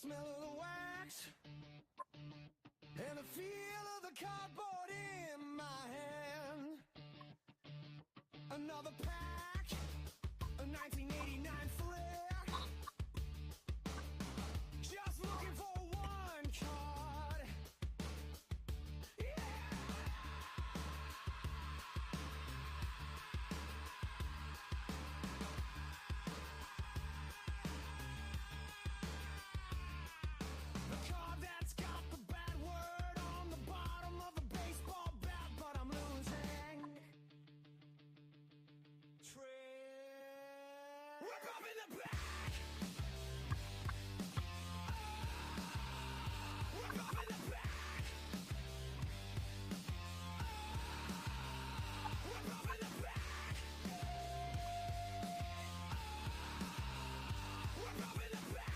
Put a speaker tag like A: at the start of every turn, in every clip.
A: smell of the wax and the feel of the cardboard in my hand. Another pack, a 1989 flare. Just looking for one card. Yeah! The card that's got the bad word on the bottom of the baseball bat, but I'm losing. Rip up in the back. Rip up in the back. Rip up in the back. Rip up in the back.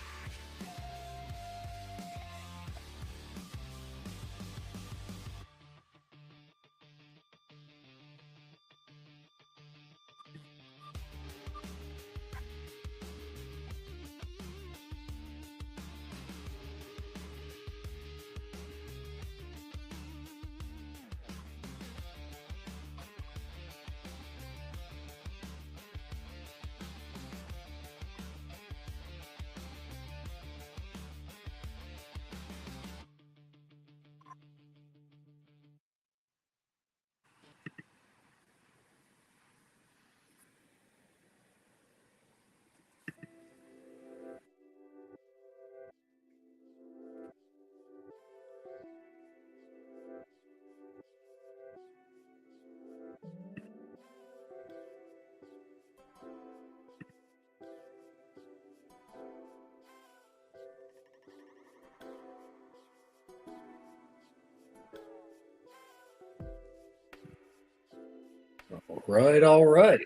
B: All right.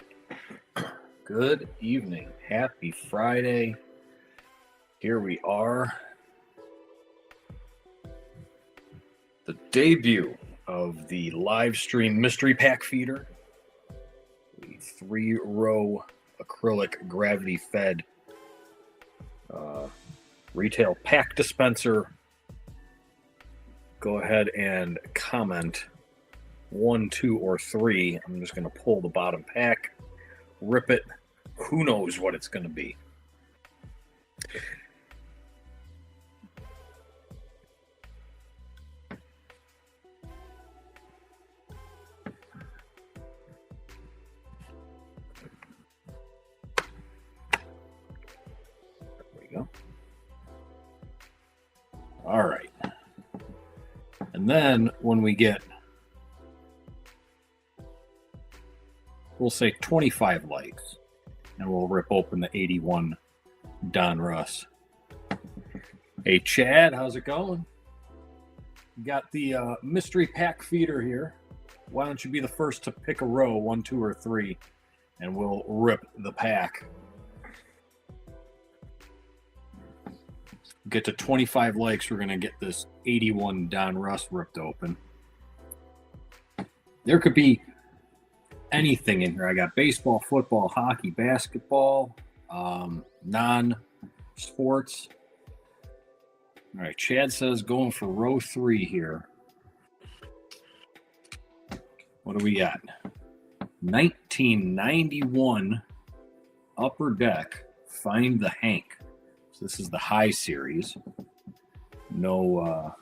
B: Good evening. Happy Friday. Here we are. The debut of the Livestream mystery pack feeder. The 3-row acrylic gravity fed retail pack dispenser. Go ahead and comment 1, 2, or 3. I'm just going to pull the bottom pack, rip it. Who knows what it's going to be? There we go. All right. And then when we get, we'll say 25 likes, and we'll rip open the 81 Don Russ. Hey, Chad, how's it going? Got the mystery pack feeder here. Why don't you be the first to pick a row, 1, 2, or 3, and we'll rip the pack. Get to 25 likes, we're going to get this 81 Don Russ ripped open. There could be anything in here. I got baseball, football, hockey, basketball, non-sports. All right, Chad says going for row 3 here. What do we got? 1991 Upper Deck, Find the Hank. So this is the high series. No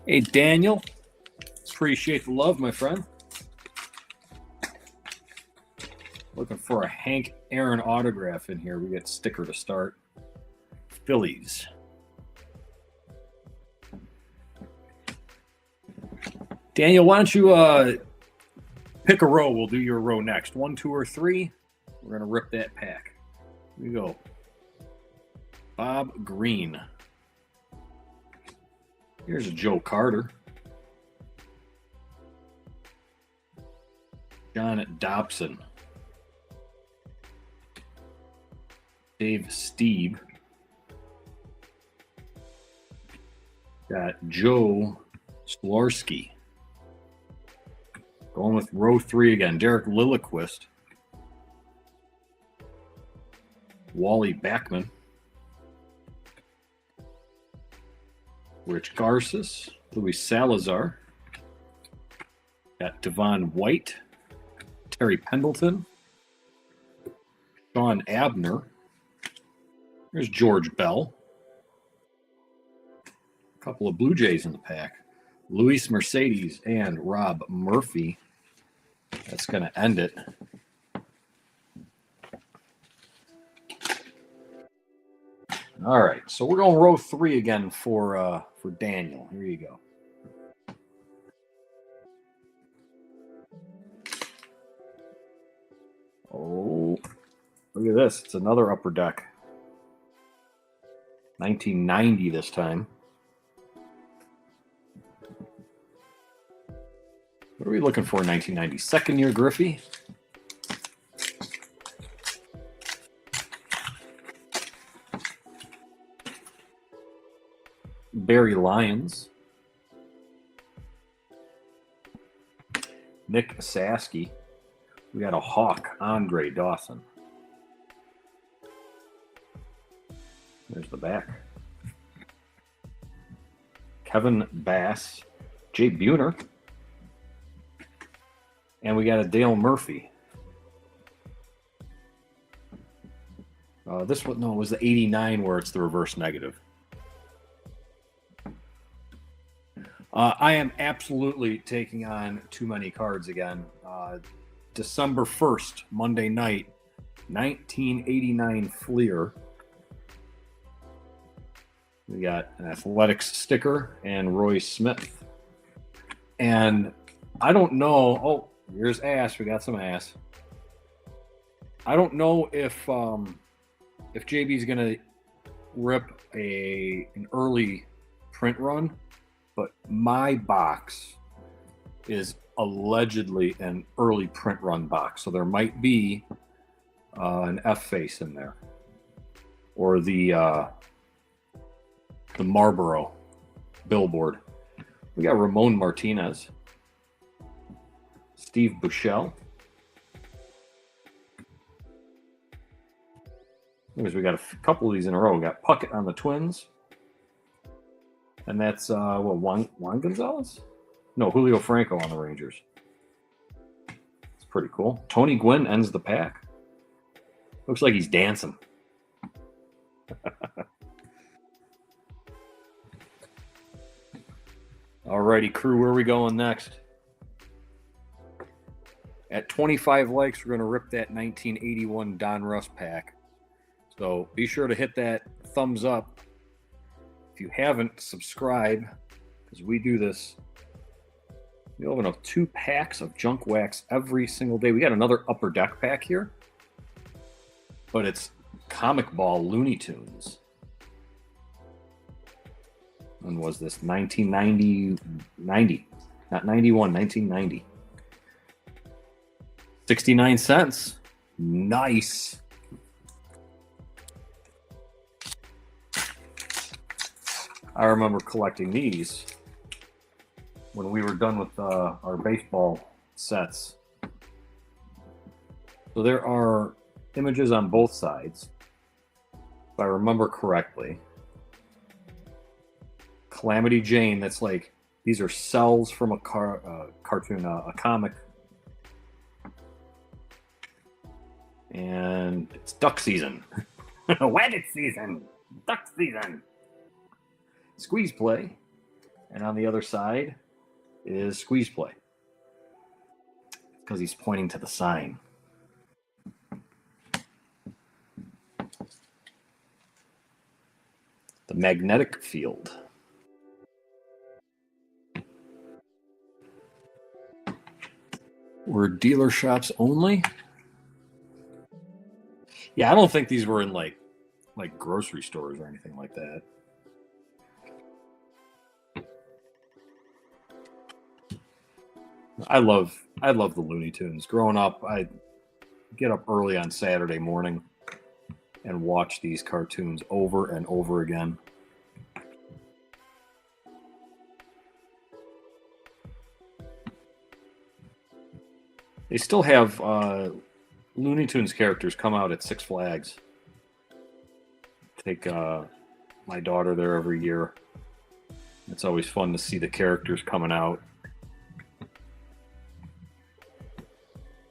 B: Hey, Daniel. Appreciate the love, my friend. Looking for a Hank Aaron autograph in here. We got sticker to start. Phillies. Daniel, why don't you pick a row? We'll do your row next. 1, 2, or 3. We're going to rip that pack. Here we go. Bob Green. Here's a Joe Carter. John Dobson. Dave Steeb. Got Joe Slorski. Going with row 3 again. Derek Lilliquist. Wally Backman. Rich Garces. Luis Salazar. Got Devon White. Terry Pendleton. Sean Abner. There's George Bell. A couple of Blue Jays in the pack. Luis Mercedes and Rob Murphy. That's going to end it. All right, so we're going row 3 again for Daniel. Here you go. Oh, look at this. It's another Upper Deck. 1990 this time. What are we looking for in 1990? Second year Griffey. Barry Lyons. Nick Saskey. We got a Hawk, Andre Dawson. There's the back. Kevin Bass. Jay Buhner. And we got a Dale Murphy. This one, no, it was the 89 where it's the reverse negative. I am absolutely taking on too many cards again. December 1st, Monday night, 1989 Fleer. We got an Athletics sticker and Roy Smith. And I don't know. Oh, here's ass. We got some ass. I don't know if JB's gonna rip an early print run, but my box is allegedly an early print run box, so there might be an F face in there, or the Marlboro billboard. We got Ramon Martinez, Steve Buechele. We got a couple of these in a row. We got Puckett on the Twins. And that's, Juan Gonzalez? No, Julio Franco on the Rangers. It's pretty cool. Tony Gwynn ends the pack. Looks like he's dancing. Alrighty, crew, where are we going next? At 25 likes, we're going to rip that 1981 Don Russ pack. So be sure to hit that thumbs up. If you haven't, subscribe, because we do this. We open up 2 packs of junk wax every single day. We got another Upper Deck pack here, but it's Comic Ball Looney Tunes. When was this? 1990, not 91, 1990. 69 cents. Nice. I remember collecting these when we were done with our baseball sets. So there are images on both sides, if I remember correctly. Calamity Jane, that's like, these are cells from a cartoon, a comic. And it's duck season. Wabbit season. Duck season. Squeeze play. And on the other side is squeeze play. Because he's pointing to the sign. The magnetic field. Were dealer shops only? Yeah, I don't think these were in like grocery stores or anything like that. I love the Looney Tunes. Growing up, I'd get up early on Saturday morning and watch these cartoons over and over again. They still have Looney Tunes characters come out at Six Flags. take my daughter there every year. It's always fun to see the characters coming out.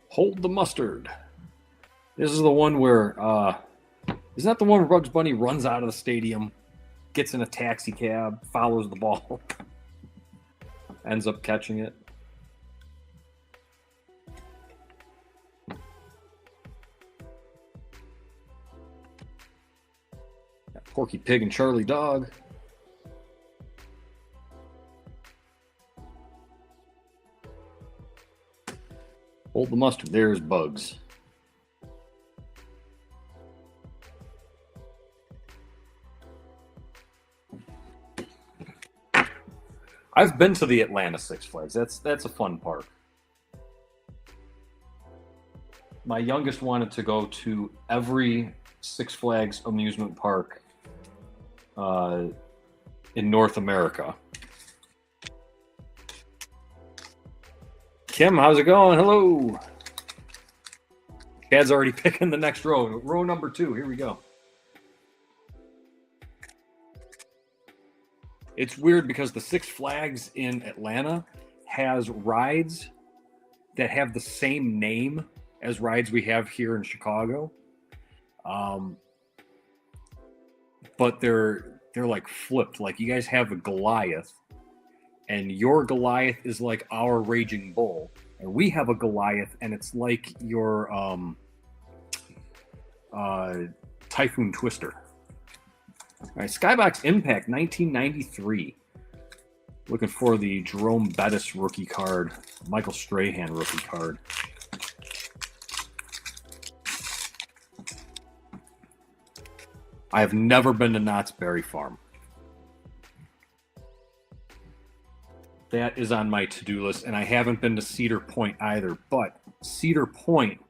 B: Hold the Mustard. This is the one where, isn't that the one where Bugs Bunny runs out of the stadium, gets in a taxi cab, follows the ball, ends up catching it? Got Porky Pig and Charlie Dog. Hold the Mustard. There's Bugs. I've been to the Atlanta Six Flags. That's a fun park. My youngest wanted to go to every Six Flags amusement park in North America. Kim, how's it going? Hello. Chad's already picking the next row. Row number 2. Here we go. It's weird because the Six Flags in Atlanta has rides that have the same name as rides we have here in Chicago. But they're like flipped. Like you guys have a Goliath, and your Goliath is like our Raging Bull, and we have a Goliath, and it's like your Typhoon Twister. All right, Skybox Impact 1993. Looking for the Jerome Bettis rookie card, Michael Strahan rookie card. I have never been to Knott's Berry Farm. That is on my to-do list, and I haven't been to Cedar Point either. But Cedar Point,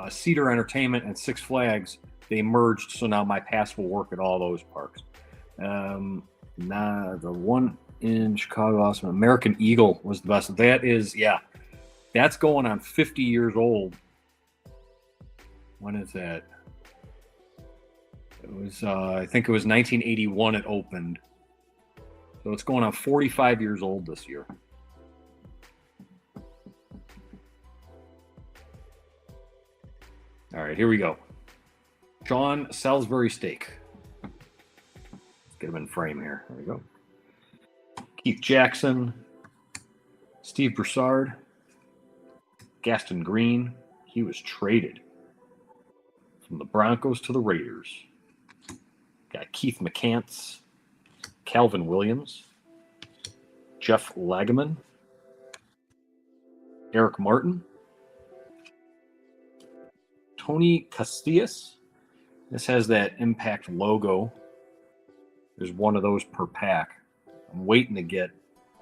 B: Cedar Entertainment, and Six Flags, they merged, so now my pass will work at all those parks. The one in Chicago, awesome. American Eagle was the best. That is, yeah, that's going on 50 years old. When is that? It was, I think it was 1981 it opened. So it's going on 45 years old this year. All right, here we go. Sean Salisbury Steak. Let's get him in frame here. There we go. Keith Jackson. Steve Broussard. Gaston Green. He was traded from the Broncos to the Raiders. Got Keith McCants. Calvin Williams. Jeff Lagaman. Eric Martin. Tony Castillas. This has that Impact logo. There's one of those per pack. I'm waiting to get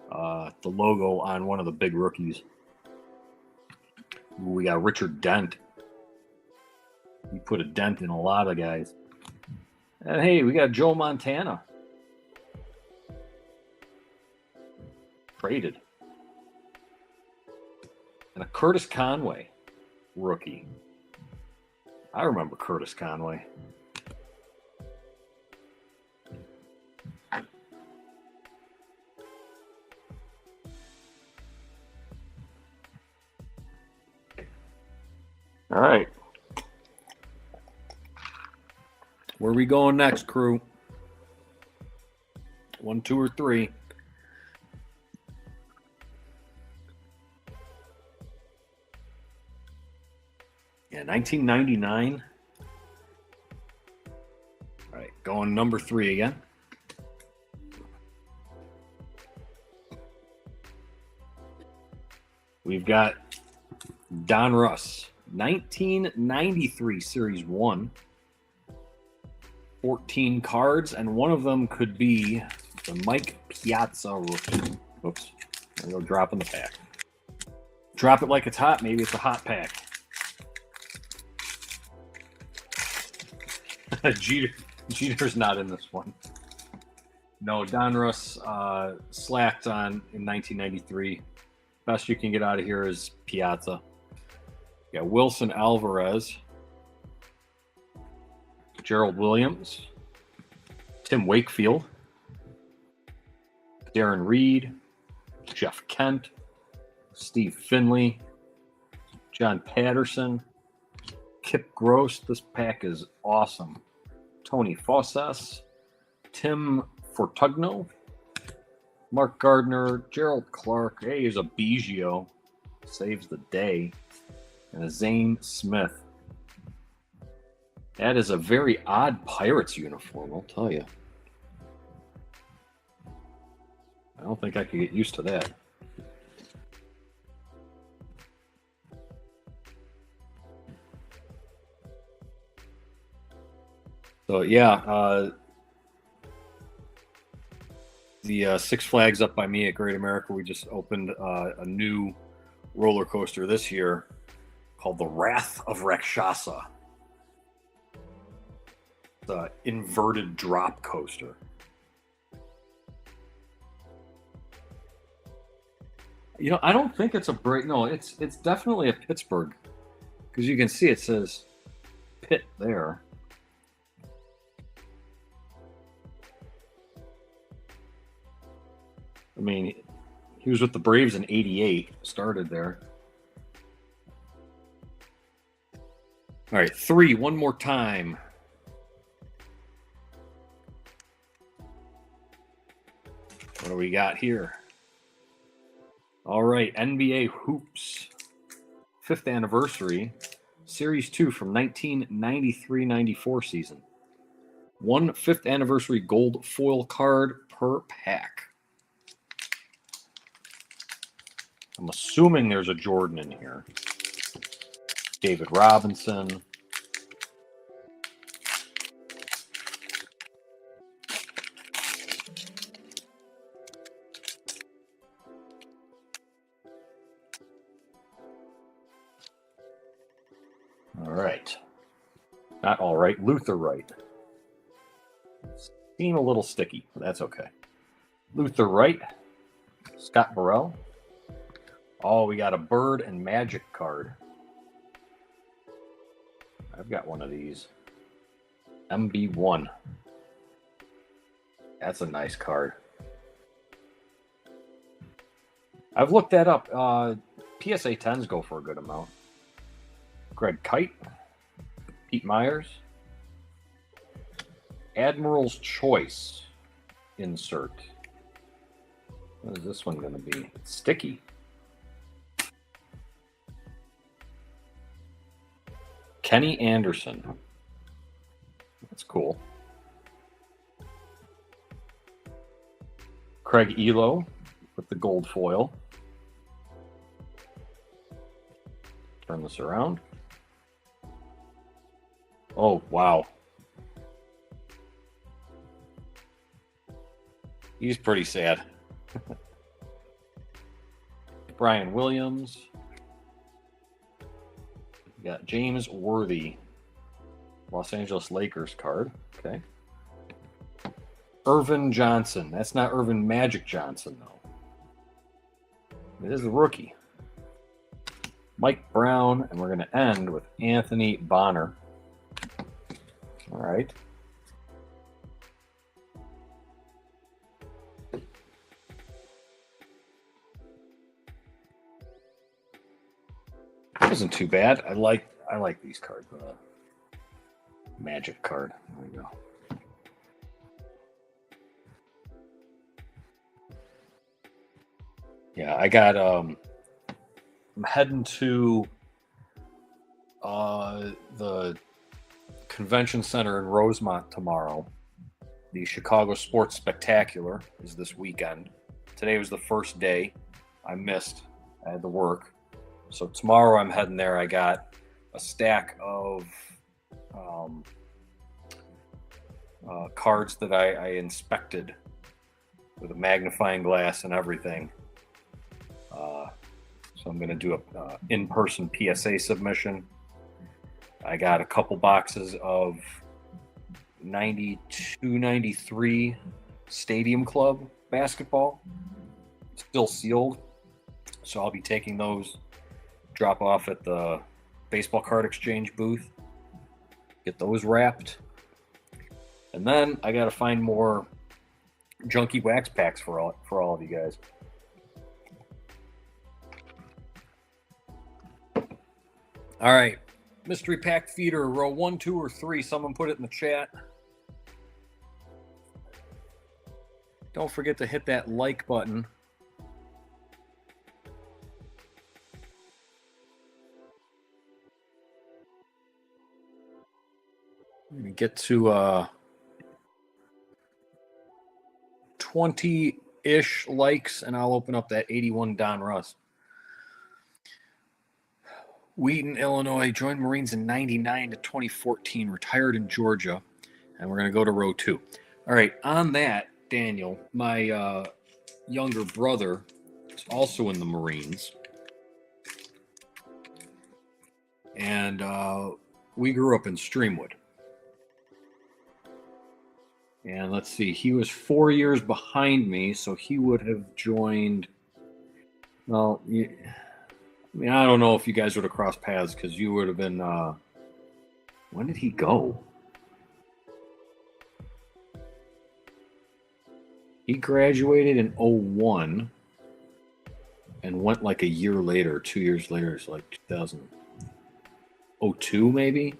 B: the logo on one of the big rookies. Ooh, we got Richard Dent. He put a dent in a lot of guys. And hey, we got Joe Montana. Traded. And a Curtis Conway rookie. I remember Curtis Conway. All right. Where are we going next, crew? 1, 2, or 3? Yeah, 1999. All right, going number 3 again. We've got Don Russ, 1993 Series 1. 14 cards, and one of them could be the Mike Piazza rookie. Oops. There we go, drop in the pack. Drop it like it's hot. Maybe it's a hot pack. Jeter's not in this one. No, Don Russ slacked on in 1993. Best you can get out of here is Piazza. You got Wilson Alvarez. Gerald Williams, Tim Wakefield, Darren Reed, Jeff Kent, Steve Finley, John Patterson, Kip Gross. This pack is awesome. Tony Fossas, Tim Fortugno, Mark Gardner, Gerald Clark. Hey, here's a Biggio. Saves the day. And a Zane Smith. That is a very odd Pirates uniform, I'll tell you. I don't think I could get used to that. So, yeah, the Six Flags up by me at Great America, we just opened a new roller coaster this year called the Wrath of Rakshasa. The inverted drop coaster. You know, I don't think it's a break. No, it's definitely a Pittsburgh, because you can see it says Pitt there. I mean, he was with the Braves in '88, started there. All right, 3, one more time. What do we got here? All right, NBA Hoops, 5th anniversary, Series 2 from 1993-94 season. 1 5th anniversary gold foil card per pack. I'm assuming there's a Jordan in here. David Robinson. All right. Not all right. Luther Wright. Seem a little sticky, but that's okay. Luther Wright. Scott Burrell. Oh, we got a Bird and Magic card. I've got one of these. MB1. That's a nice card. I've looked that up. PSA 10s go for a good amount. Greg Kite. Pete Myers. Admiral's Choice insert. What is this one going to be? Sticky. Kenny Anderson. That's cool. Craig Elo with the gold foil. Turn this around. Oh, wow. He's pretty sad. Brian Williams. We got James Worthy, Los Angeles Lakers card. Okay. Irvin Johnson. That's not Irvin Magic Johnson, though. It is the rookie. Mike Brown, and we're going to end with Anthony Bonner. All right. Wasn't too bad. I like these cards. Magic card. There we go. Yeah, I got I'm heading to the convention center in Rosemont tomorrow. The Chicago Sports Spectacular is this weekend. Today was the first day. I missed. I had to work. So tomorrow I'm heading there. I got a stack of cards that I inspected with a magnifying glass and everything. So I'm going to do a in-person PSA submission. I got a couple boxes of 92-93 Stadium Club basketball, still sealed. So I'll be taking those, drop off at the baseball card exchange booth, get those wrapped. And then I got to find more junky wax packs for all of you guys. All right. Mystery pack feeder, row 1, 2, or 3. Someone put it in the chat. Don't forget to hit that like button. Get to 20-ish likes, and I'll open up that 81 Don Russ. Wheaton, Illinois, joined Marines in 99 to 2014, retired in Georgia, and we're going to go to row 2. All right, on that, Daniel, my younger brother is also in the Marines, and we grew up in Streamwood. And let's see, he was 4 years behind me, so he would have joined. Well, I mean, I don't know if you guys would have crossed paths because you would have been. When did he go? He graduated in 01 and went like a year later, 2 years later, so like 2002 maybe.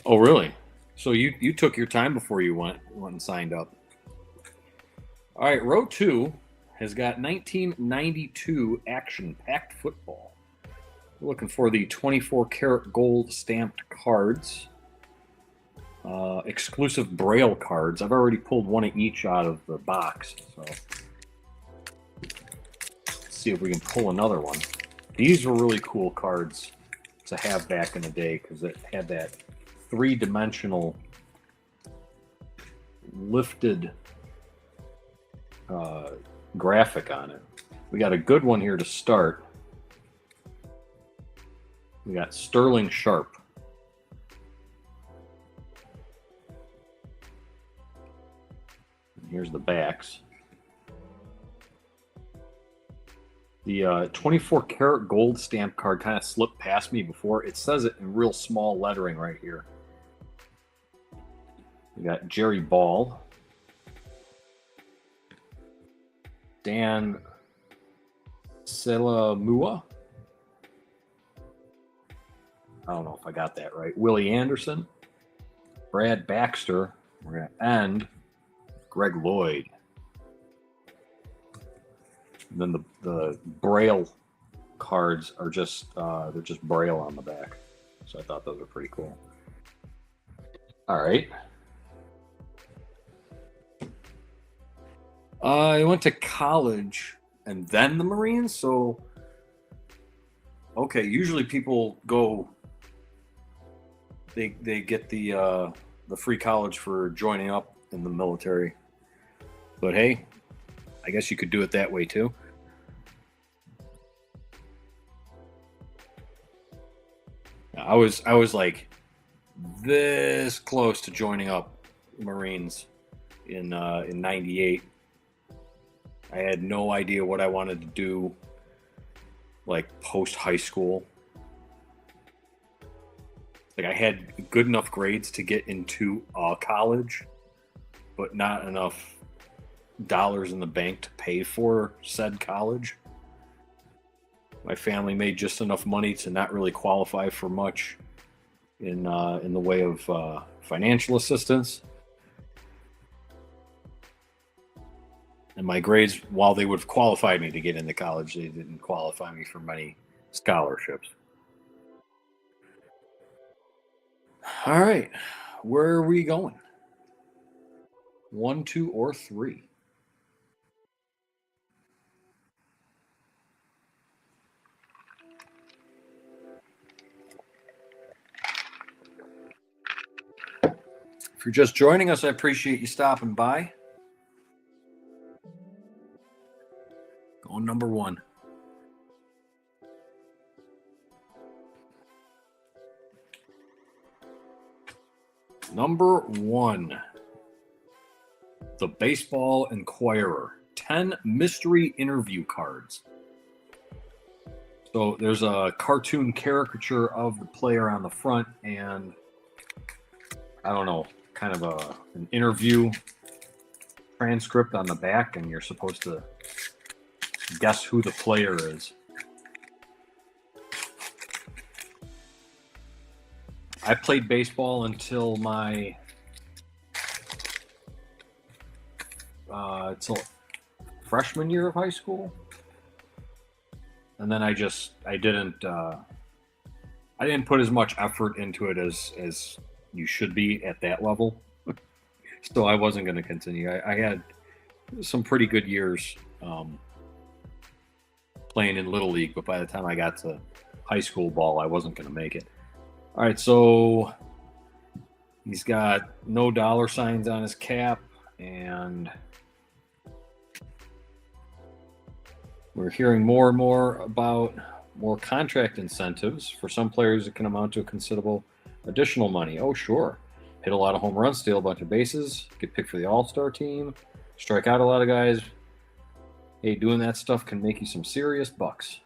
B: Oh, really? So you took your time before you went and signed up. All right, row 2 has got 1992 action-packed football. We're looking for the 24-karat gold stamped cards. Exclusive Braille cards. I've already pulled one of each out of the box. So let's see if we can pull another one. These were really cool cards to have back in the day because it had that three-dimensional lifted graphic on it. We got a good one here to start. We got Sterling Sharp. And here's the backs. The 24 karat gold stamp card kind of slipped past me before. It says it in real small lettering right here. We got Jerry Ball. Dan Selamua. I don't know if I got that right. Willie Anderson. Brad Baxter. We're going to end Greg Lloyd. And then the Braille cards are just they're just Braille on the back. So I thought those were pretty cool. All right. I went to college and then the Marines. So, okay, usually people go. They get the free college for joining up in the military. But hey, I guess you could do it that way too. I was like this close to joining up Marines in '98. I had no idea what I wanted to do, like post high school. Like I had good enough grades to get into college, but not enough dollars in the bank to pay for said college. My family made just enough money to not really qualify for much in the way of financial assistance. And my grades, while they would have qualified me to get into college, they didn't qualify me for many scholarships. All right, where are we going? 1, 2, or 3? If you're just joining us, I appreciate you stopping by. Going number 1. Number 1. The Baseball Inquirer. 10 mystery interview cards. So there's a cartoon caricature of the player on the front, and I don't know, kind of an interview transcript on the back, and you're supposed to guess who the player is. I played baseball until my until freshman year of high school, and then I didn't put as much effort into it as you should be at that level. So I wasn't going to continue. I had some pretty good years playing in Little League, but by the time I got to high school ball, I wasn't going to make it. All right, so he's got no dollar signs on his cap, and we're hearing more and more about more contract incentives. For some players, it can amount to a considerable additional money. Oh, sure. Hit a lot of home runs, steal a bunch of bases, get picked for the all-star team, strike out a lot of guys. Hey, doing that stuff can make you some serious bucks.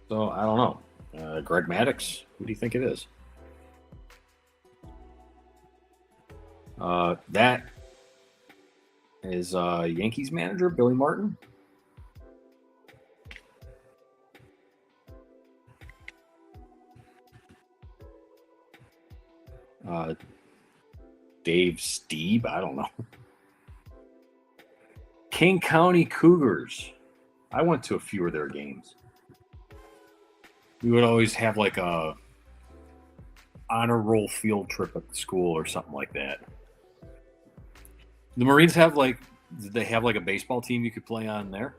B: So, I don't know. Greg Maddux, who do you think it is? That is Yankees manager Billy Martin. Dave Steeb, I don't know. King County Cougars. I went to a few of their games. We would always have like a honor roll field trip at the school or something like that. The Marines did they have like a baseball team you could play on there?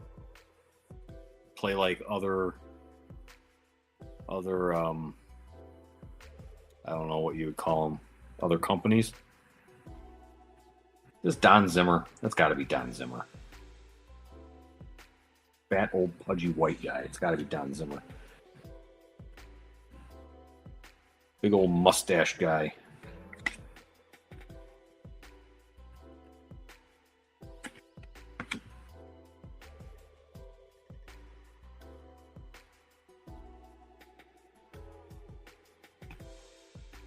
B: Play like other I don't know what you would call them, other companies. This Don Zimmer. That's got to be Don Zimmer. Fat old pudgy white guy. It's got to be Don Zimmer. Big old mustache guy.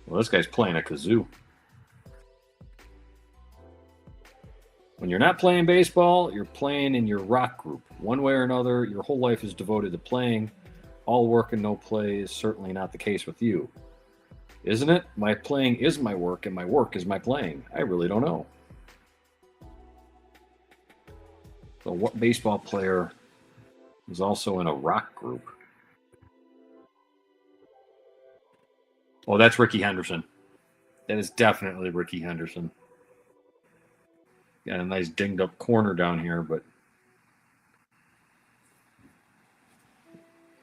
B: Well, this guy's playing a kazoo. When you're not playing baseball, you're playing in your rock group. One way or another, your whole life is devoted to playing. All work and no play is certainly not the case with you. Isn't it? My playing is my work, and my work is my playing. I really don't know. So what baseball player is also in a rock group? Oh, that's Ricky Henderson. That is definitely Ricky Henderson. Got a nice dinged up corner down here, but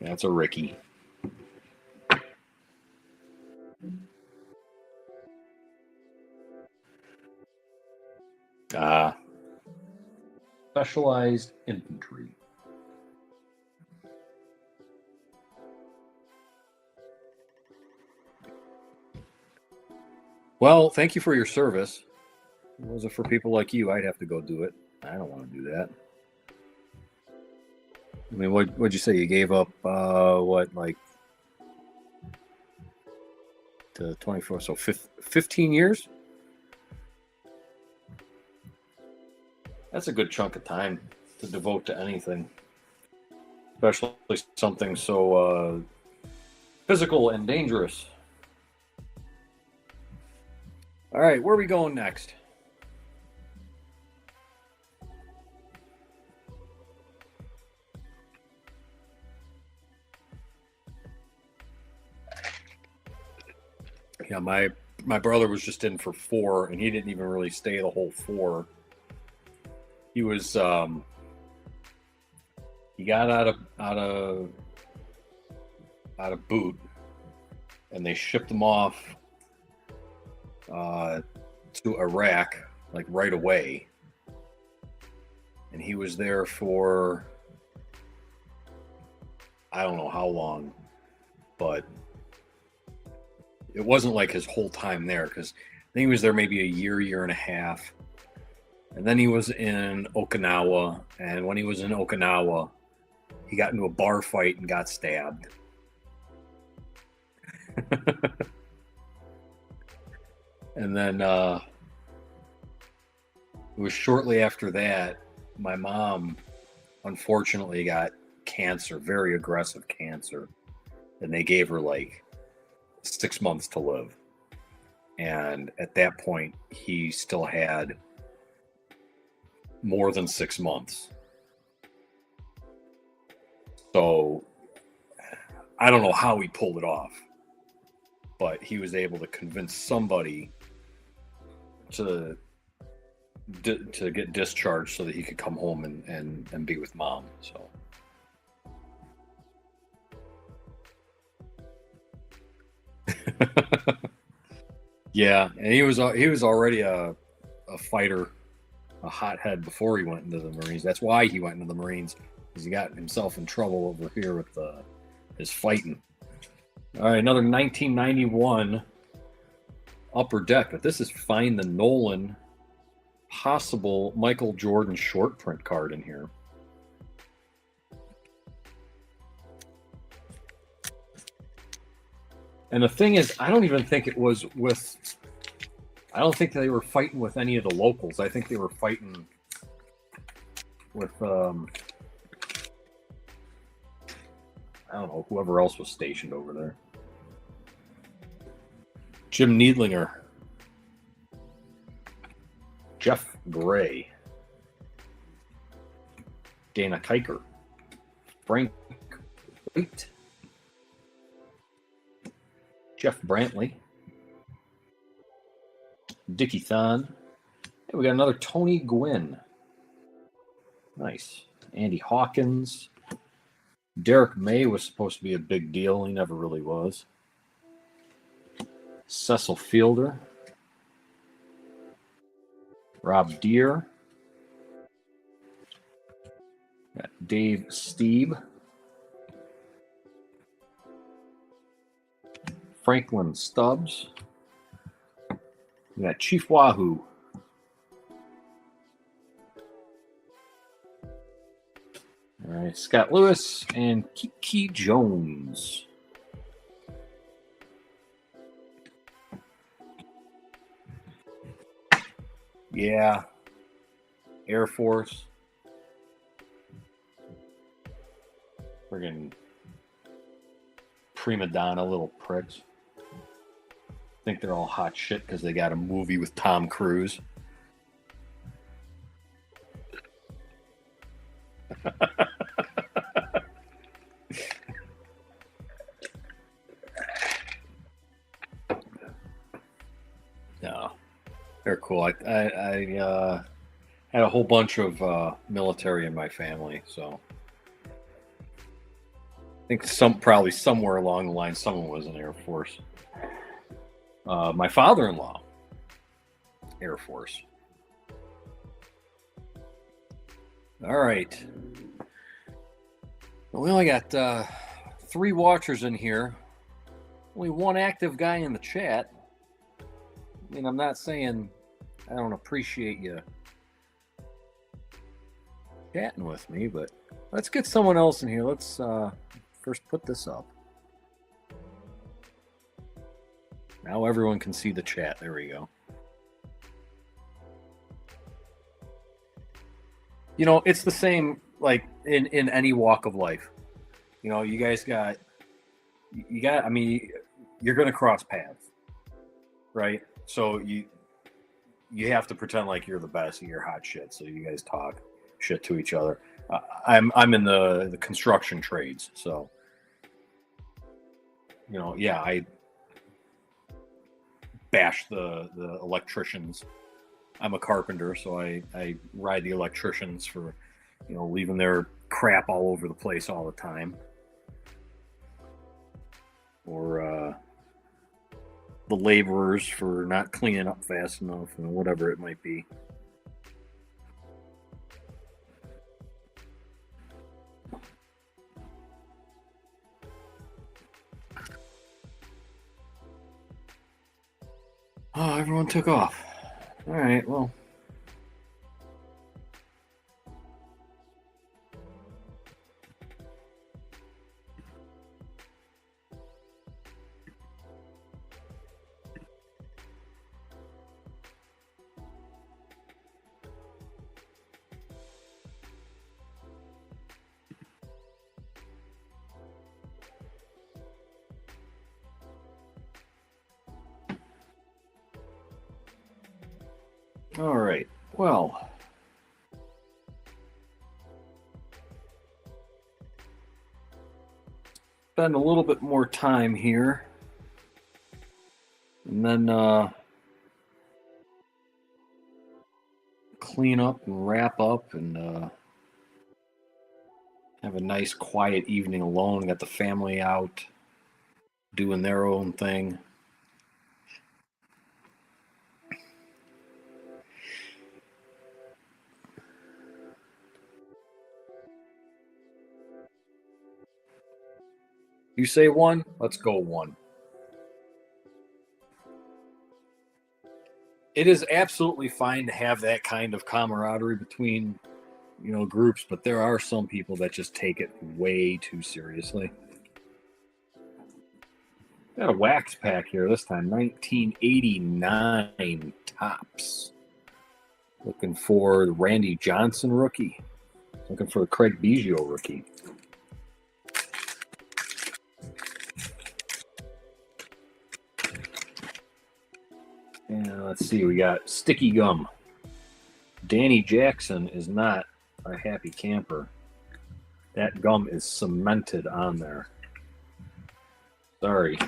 B: that's a Ricky. Specialized infantry. Well, thank you for your service. If it wasn't for people like you, I'd have to go do it. I don't want to do that. I mean, what'd you say? You gave up, like to 24, so 15 years? That's a good chunk of time to devote to anything, especially something so physical and dangerous. All right, where are we going next? Yeah, my brother was just in for 4, and he didn't even really stay the whole 4. He was he got out of boot, and they shipped him off to Iraq like right away, and he was there for I don't know how long, but it wasn't like his whole time there, because I think he was there maybe a year and a half, And then he was in Okinawa, and when he was in Okinawa, he got into a bar fight and got stabbed. And then it was shortly after that, my mom unfortunately got cancer, very aggressive cancer, and they gave her like 6 months to live. And at that point, he still had more than 6 months. So I don't know how he pulled it off, but he was able to convince somebody to get discharged so that he could come home and be with mom. So yeah, and he was already a fighter, a hothead before he went into the Marines. That's why he went into the Marines, because he got himself in trouble over here with his fighting. All right, another 1991 Upper Deck, but this is Find the Nolan possible Michael Jordan short print card in here. And the thing is, I don't even think it was with. I don't think they were fighting with any of the locals. I think they were fighting with I don't know, whoever else was stationed over there. Jim Needlinger, Jeff Gray, Dana Kiker, Frank White, Jeff Brantley, Dickie Thon. Hey, we got another Tony Gwynn. Nice. Andy Hawkins. Derek May was supposed to be a big deal. He never really was. Cecil Fielder. Rob Deere. Got Dave Steeb. Franklin Stubbs. We got Chief Wahoo. All right, Scott Lewis and Kiki Jones. Yeah. Air Force. Friggin' prima donna little pricks. Think they're all hot shit because they got a movie with Tom Cruise. No, they're cool. I had a whole bunch of military in my family, so I think probably somewhere along the line someone was in the Air Force. My father-in-law, Air Force. All right. Well, we only got 3 watchers in here. Only 1 active guy in the chat. I mean, I'm not saying I don't appreciate you chatting with me, but let's get someone else in here. Let's first put this up. Now everyone can see the chat. There we go. You know, it's the same like in any walk of life. You know, you guys got, I mean, you're going to cross paths, right? So you have to pretend like you're the best and you're hot shit. So you guys talk shit to each other. I'm in the construction trades. So, you know, yeah, I bash the electricians. I'm a carpenter, so I ride the electricians for, you know, leaving their crap all over the place all the time. Or the laborers for not cleaning up fast enough, and whatever it might be. Oh, everyone took off. All right, well, All right. Well, spend a little bit more time here, and then clean up and wrap up and have a nice quiet evening alone. Got the family out doing their own thing. You say one? Let's go one. It is absolutely fine to have that kind of camaraderie between, groups, but there are some people that just take it way too seriously. Got a wax pack here this time, 1989 Tops. Looking for the Randy Johnson rookie. Looking for the Craig Biggio rookie. And let's see, we got Sticky Gum. Danny Jackson is not a happy camper. That gum is cemented on there. Sorry,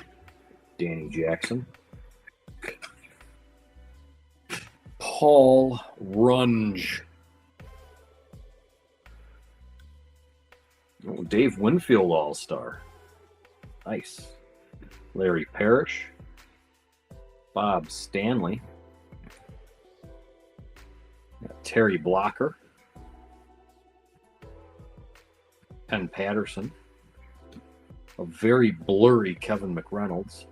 B: Danny Jackson. Paul Runge. Oh, Dave Winfield All-Star. Nice. Larry Parrish. Bob Stanley. Terry Blocker. Ken Patterson. A very blurry Kevin McReynolds.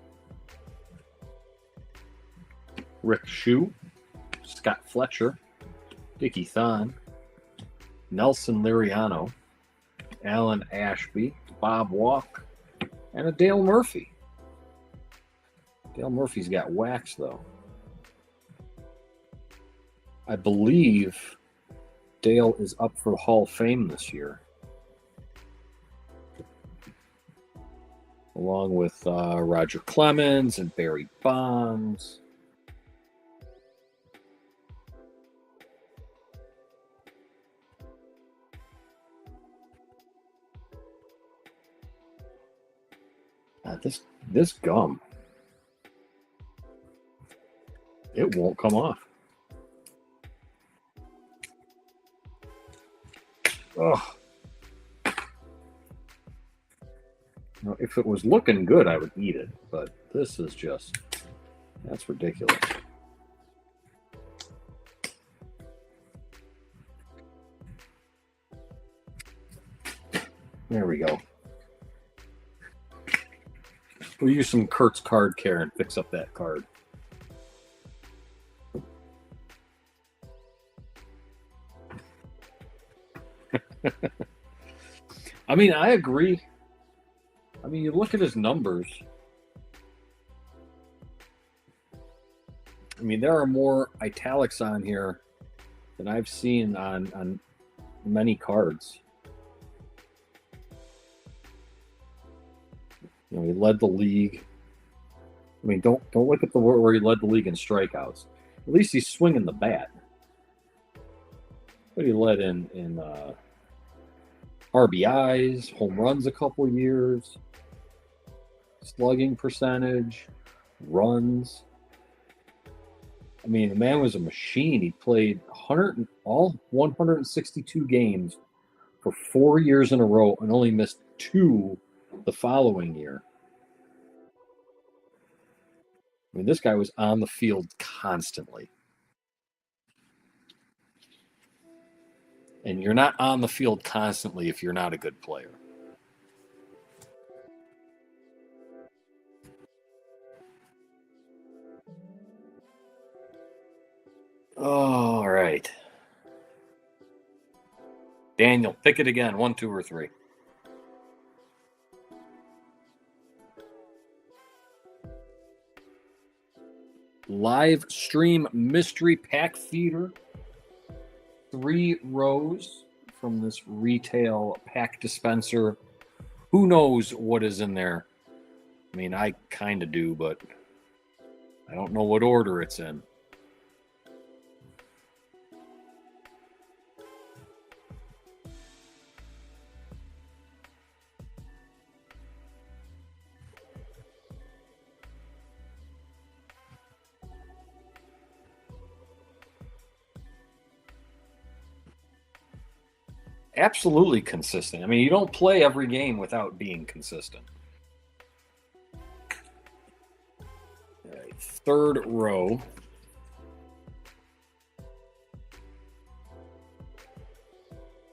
B: Rick Shue. Scott Fletcher. Dickie Thon. Nelson Liriano. Alan Ashby. Bob Walk. And a Dale Murphy. Dale Murphy's got wax, though. I believe Dale is up for the Hall of Fame this year. Along with Roger Clemens and Barry Bonds. This gum, it won't come off. Oh, if it was looking good, I would eat it, but this is that's ridiculous. There we go. We'll use some Kurt's card care and fix up that card. I mean, I agree. I mean, you look at his numbers. I mean, there are more italics on here than I've seen on many cards. He led the league. I mean, don't look at the where he led the league in strikeouts. At least he's swinging the bat. But he led in RBIs, home runs a couple years, slugging percentage, runs. I mean, the man was a machine. He played all 162 games for 4 years in a row and only missed 2 the following year. I mean, this guy was on the field constantly. And you're not on the field constantly if you're not a good player. All right. Daniel, pick it again. 1, 2, or 3. Livestream mystery pack feeder. 3 rows from this retail pack dispenser. Who knows what is in there? I mean, I kind of do, but I don't know what order it's in. absolutely consistent. I mean, you don't play every game without being consistent. All right, third row.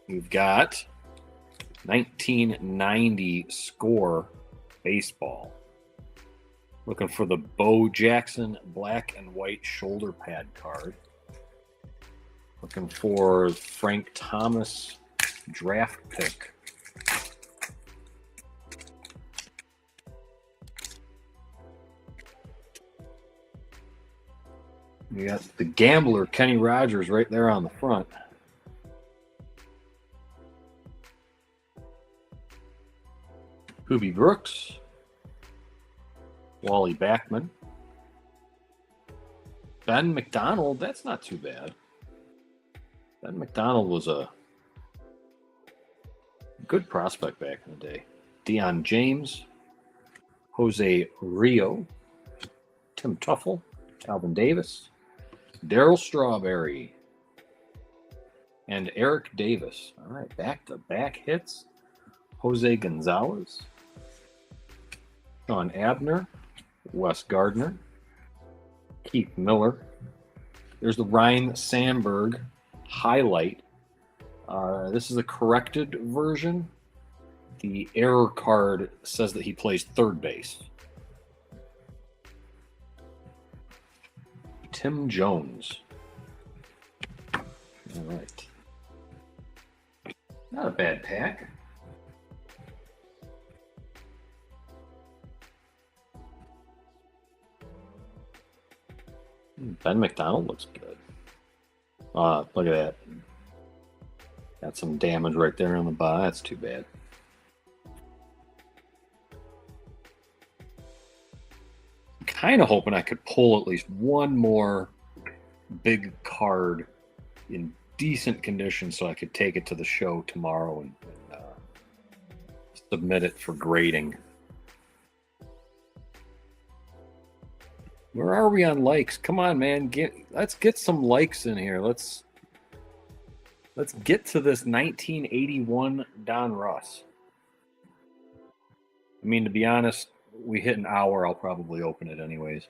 B: We've got 1990 score baseball. Looking for the Bo Jackson black and white shoulder pad card. Looking for Frank Thomas draft pick. We got the gambler Kenny Rogers right there on the front. Hoobie Brooks, Wally Backman, Ben McDonald. That's not too bad. Ben McDonald was a good prospect back in the day. Deion James, Jose Rio, Tim Tuffle, Calvin Davis, Darryl Strawberry, and Eric Davis. All right, back-to-back hits. Jose Gonzalez, Sean Abner, Wes Gardner, Keith Miller. There's the Ryan Sandberg highlight. This is a corrected version. The error card says that he plays third base. Tim Jones. All right. Not a bad pack. Ben McDonald looks good. Look at that. Got some damage right there on the body. That's too bad. Kind of hoping I could pull at least one more big card in decent condition so I could take it to the show tomorrow and submit it for grading. Where are we on likes? Come on, man. Let's get some likes in here. Let's get to this 1981 Don Russ. I mean, to be honest, we hit an hour. I'll probably open it anyways.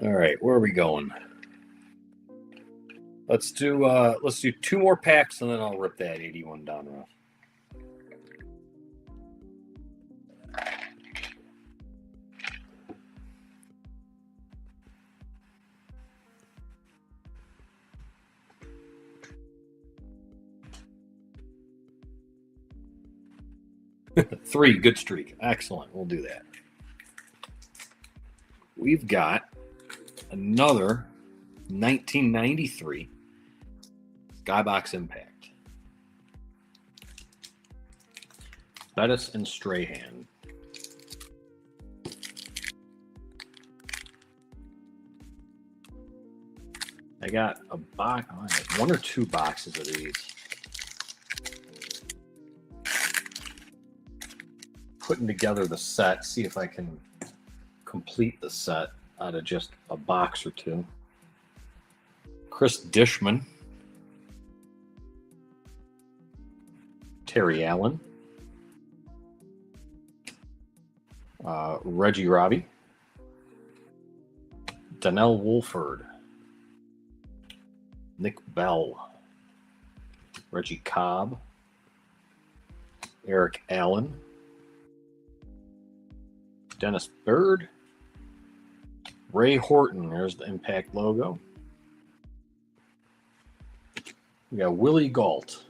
B: All right, where are we going? Let's do two more packs and then I'll rip that 81 Don Russ. Three, good streak. Excellent. We'll do that. We've got another 1993 Skybox Impact. Bettis and Strahan. I got a box, one or two boxes of these. Putting together the set, see if I can complete the set out of just a box or two. Chris Dishman, Terry Allen, Reggie Robbie, Donnell Wolford, Nick Bell, Reggie Cobb, Eric Allen, Dennis Bird, Ray Horton. There's the Impact logo. We got Willie Gault.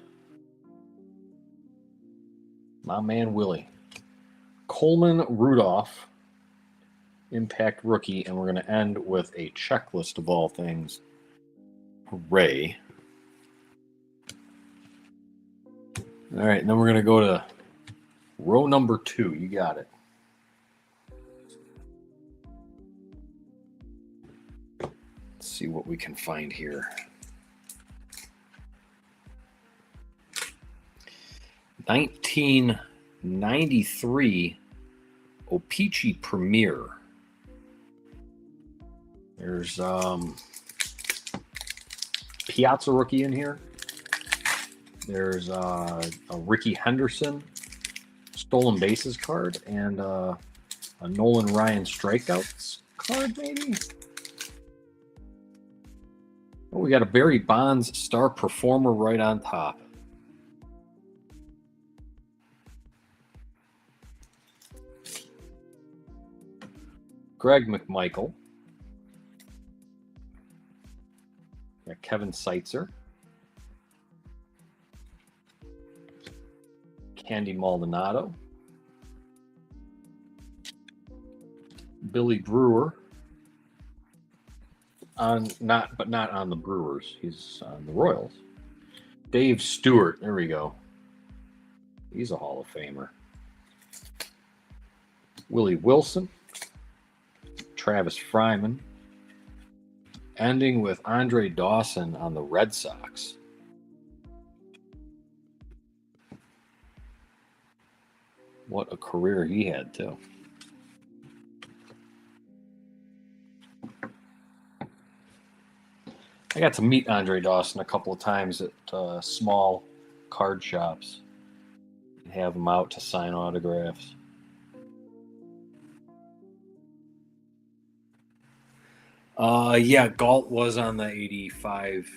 B: My man Willie. Coleman Rudolph, Impact rookie. And we're going to end with a checklist of all things. Ray. All right, and then we're going to go to Row number 2, you got it. Let's see what we can find here. 1993 O-Pee-Chee Premier. There's Piazza rookie in here. There's a Ricky Henderson stolen bases card and a Nolan Ryan strikeouts card, maybe. Oh, we got a Barry Bonds star performer right on top. Greg McMichael. Got Kevin Seitzer. Candy Maldonado. Billy Brewer. Not on the Brewers. He's on the Royals. Dave Stewart. There we go. He's a Hall of Famer. Willie Wilson. Travis Fryman. Ending with Andre Dawson on the Red Sox. What a career he had, too. I got to meet Andre Dawson a couple of times at small card shops. Have him out to sign autographs. Yeah, Galt was on the 85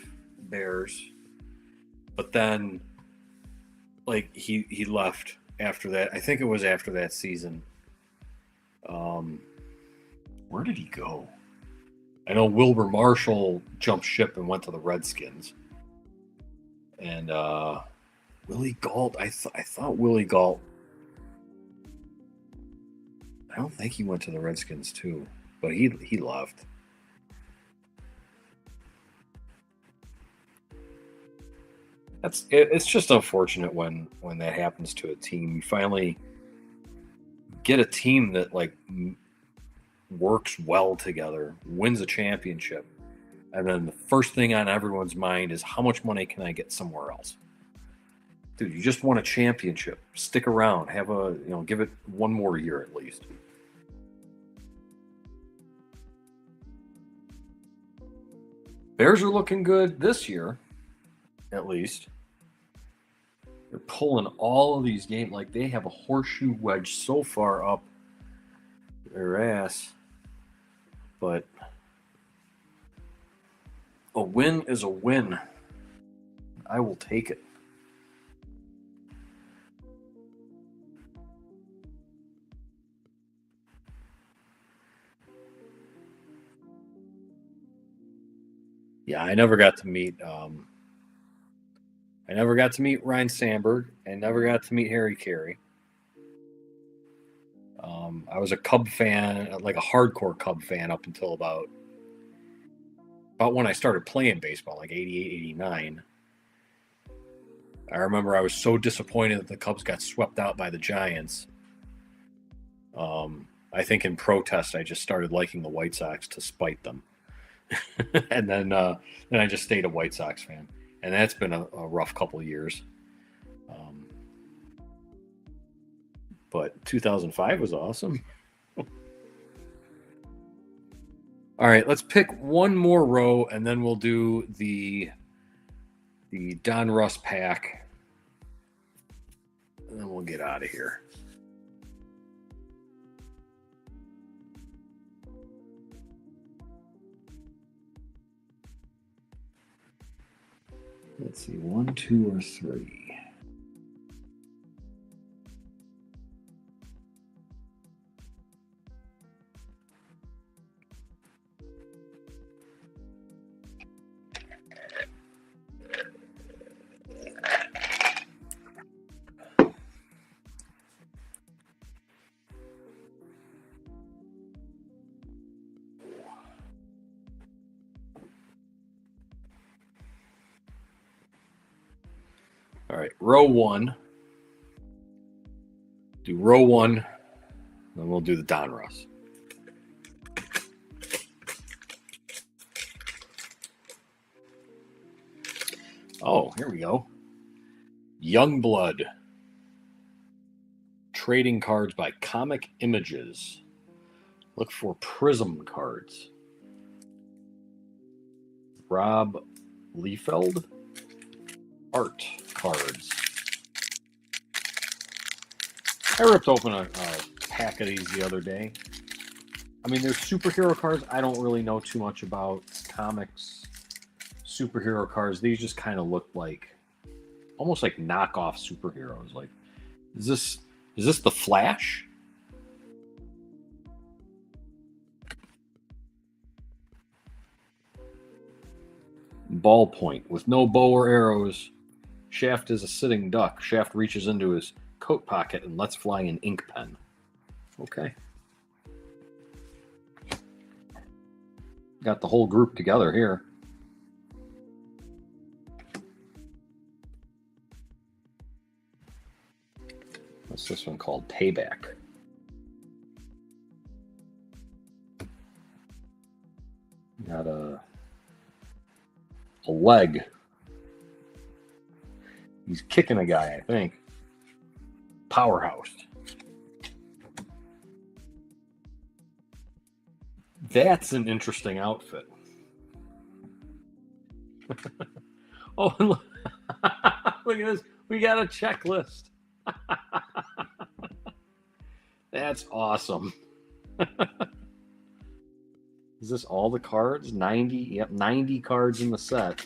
B: Bears. But then, like, he left after that. I think it was after that season. Where did he go? I know Wilbur Marshall jumped ship and went to the Redskins. And Willie Galt, I thought Willie Galt. I don't think he went to the Redskins too, but he left. It's just unfortunate when that happens to a team. You finally get a team that like works well together, wins a championship, and then the first thing on everyone's mind is how much money can I get somewhere else? Dude, you just won a championship. Stick around. Give it one more year at least. Bears are looking good this year, at least. They're pulling all of these games. Like, they have a horseshoe wedge so far up their ass. But a win is a win. I will take it. Yeah, I never got to meet Ryan Sandberg. I never got to meet Harry Carey. I was a Cub fan, like a hardcore Cub fan, up until about when I started playing baseball, like 88, 89. I remember I was so disappointed that the Cubs got swept out by the Giants. I think in protest, I just started liking the White Sox to spite them. And then I just stayed a White Sox fan. And that's been a rough couple of years. But 2005 was awesome. All right, let's pick one more row, and then we'll do the Don Russ pack. And then we'll get out of here. Let's see, 1, 2, or 3. All right, row 1. Do row one, then we'll do the Donruss. Oh, here we go. Youngblood. Trading cards by Comic Images. Look for Prism cards. Rob Liefeld. Art cards. I ripped open a pack of these the other day. I mean, there's superhero cards I don't really know too much about. Comics, superhero cards. These just kind of look like, almost like knockoff superheroes. Like, is this the Flash? Ballpoint with no bow or arrows. Shaft is a sitting duck. Shaft reaches into his coat pocket and lets fly an ink pen. Okay. Got the whole group together here. What's this one called? Payback. Got a leg. He's kicking a guy, I think. Powerhouse. That's an interesting outfit. Oh, look, look at this. We got a checklist. That's awesome. Is this all the cards? 90? Yep, 90 cards in the set.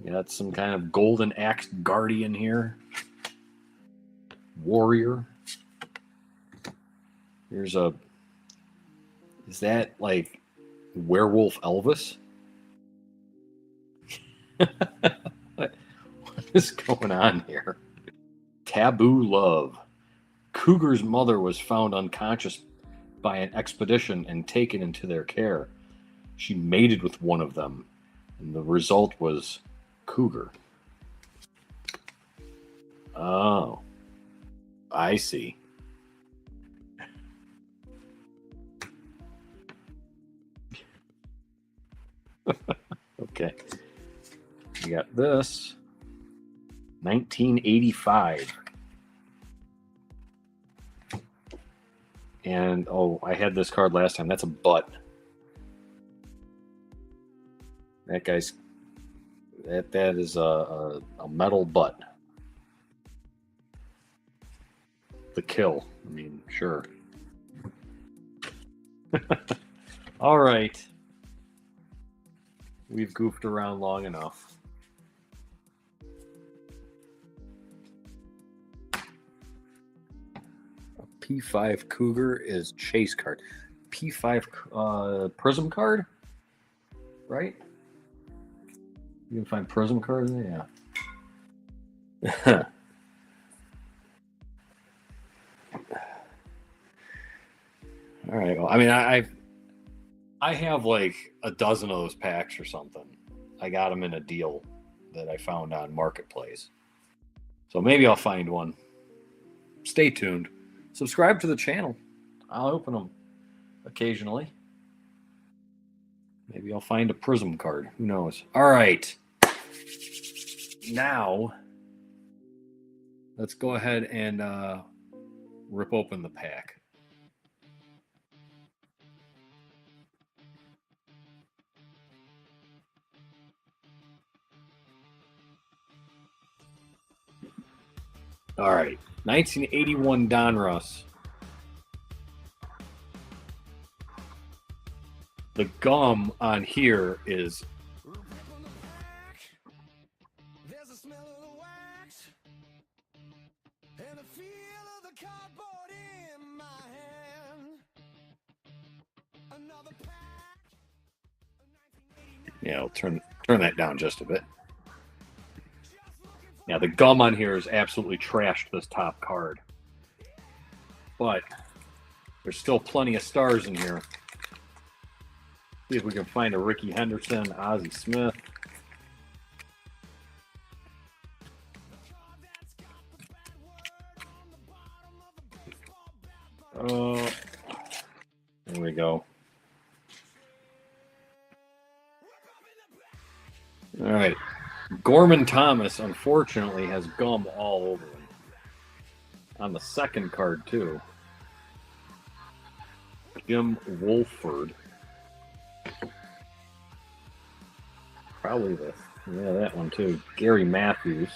B: Got some kind of golden axe guardian here. Warrior. Here's a... Is that like Werewolf Elvis? What is going on here? Taboo Love. Cougar's mother was found unconscious by an expedition and taken into their care. She mated with one of them, and the result was Cougar. Oh, I see. Okay. We got this. 1985. And, oh, I had this card last time. That's a butt. That guy's... That is a metal butt. The kill. I mean, sure. All right. We've goofed around long enough. A P5 Cougar is chase card. P5 Prism card? Right? You can find Prism cards there? Yeah. All right. Well, I mean, I have like a dozen of those packs or something. I got them in a deal that I found on Marketplace. So maybe I'll find one. Stay tuned. Subscribe to the channel. I'll open them occasionally. Maybe I'll find a Prism card. Who knows? All right. Now, let's go ahead and rip open the pack. All right. 1981 Donruss. The gum on here is
A: There's a smell of the wax and a feel of the cardboard in my hand. Another pack.
B: yeah, I'll turn that down just a bit. Yeah, the gum on here is absolutely trashed this top card. But there's still plenty of stars in here. See if we can find a Ricky Henderson, Ozzie Smith. There we go. All right. Gorman Thomas, unfortunately, has gum all over him. On the second card, too. Jim Wolford. Probably this. Yeah, that one, too. Gary Matthews.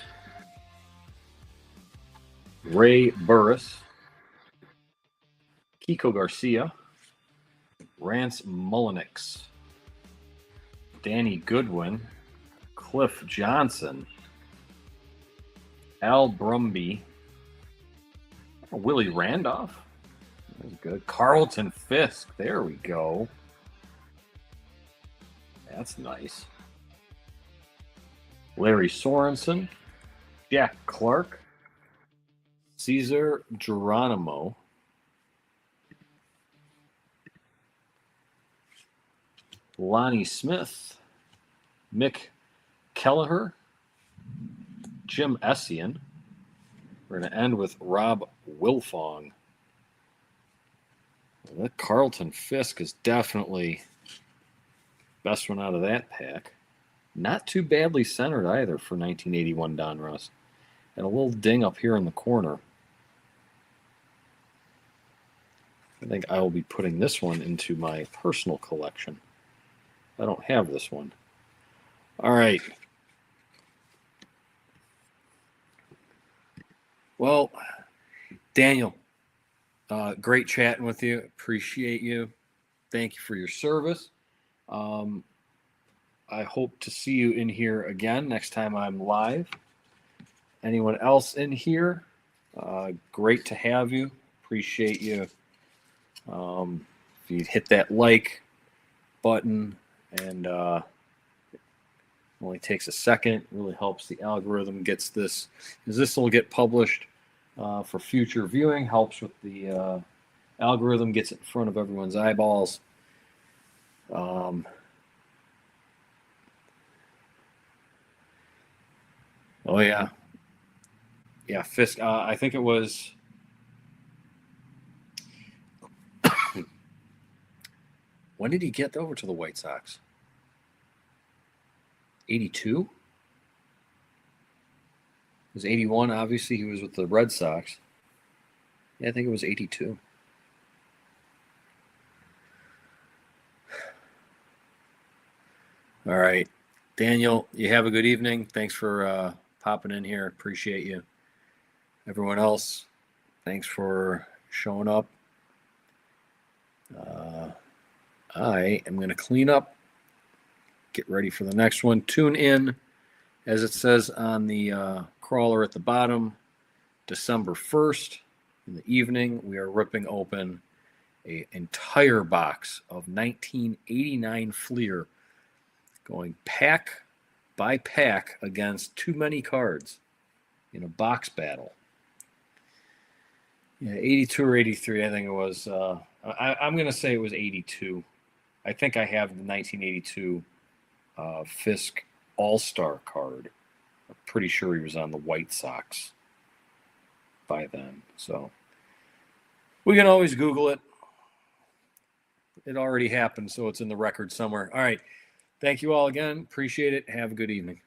B: Ray Burris. Kiko Garcia. Rance Mullenix. Danny Goodwin. Cliff Johnson. Al Brumby. Willie Randolph. That's good. Carlton Fisk. There we go. That's nice. Larry Sorensen. Jack Clark. Cesar Geronimo. Lonnie Smith. Mick Kelleher. Jim Essien. We're going to end with Rob Wilfong. Well, that Carlton Fisk is definitely best one out of that pack. Not too badly centered either for 1981 Donruss. And a little ding up here in the corner. I think I will be putting this one into my personal collection. I don't have this one. All right. Well, Daniel, great chatting with you. Appreciate you. Thank you for your service. I hope to see you in here again next time I'm live. Anyone else in here? Great to have you. Appreciate you. If you hit that like button, and only takes a second, really helps the algorithm. Gets this, because this will get published for future viewing. Helps with the algorithm. Gets it in front of everyone's eyeballs. Oh yeah, Fisk. I think it was. When did he get over to the White Sox? 82? It was 81. Obviously, he was with the Red Sox. Yeah, I think it was 82. All right. Daniel, you have a good evening. Thanks for popping in here. Appreciate you. Everyone else, thanks for showing up. I am going to clean up, get ready for the next one. Tune in, as it says on the crawler at the bottom, December 1st in the evening. We are ripping open an entire box of 1989 Fleer, going pack by pack against too many cards in a box battle. Yeah, 82 or 83, I think it was. I'm going to say it was 82. I think I have the 1982 Fisk All-Star card. I'm pretty sure he was on the White Sox by then. So we can always Google it. It already happened, so it's in the record somewhere. All right. Thank you all again. Appreciate it. Have a good evening.